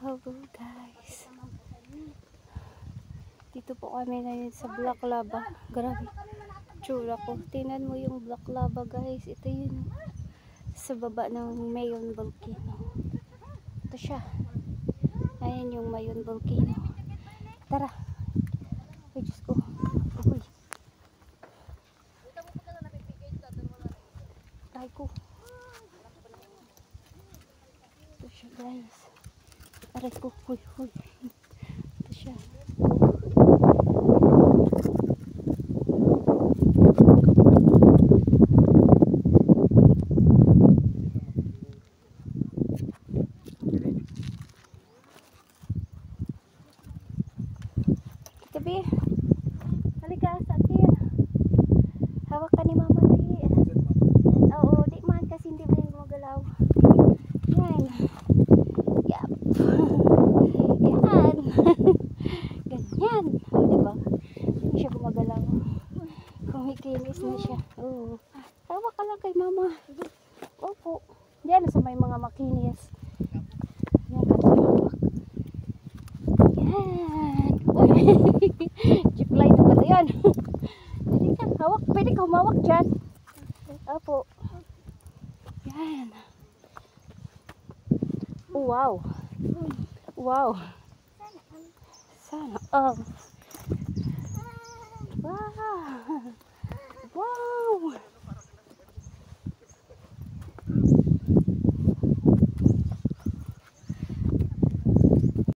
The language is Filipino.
Hello guys. Dito po kami ngayon sa Black Lava. Grabe. Tsura ko. Tingnan mo yung Black Lava guys. Ito yun. Sa baba ng Mayon Volcano. Ito siya. Ayan yung Mayon Volcano. Tara. Ay Diyos ko. Uy. Ay ko. Ito siya guys. Aray ko. Huy. Ito siya. Gabi. Halika sa akin. Hawak ka ni mama dali. Oo, di man kasi hindi man gumagalaw. Yan. Yap. Yan. Ganyan. O, diba? Hindi siya gumagalaw. Kumikinis na siya. Oo. Hawak ka lang kay mama. Opo. Diyan sa may mga makinis. Yan ka hawak. Yan. Uy. Jeep light na pala yan. Pwede ka hawak. Pwede ka humawak dyan. Opo. Yan. Oh, wow. Wow. Sana. Oh. Wow. Wow.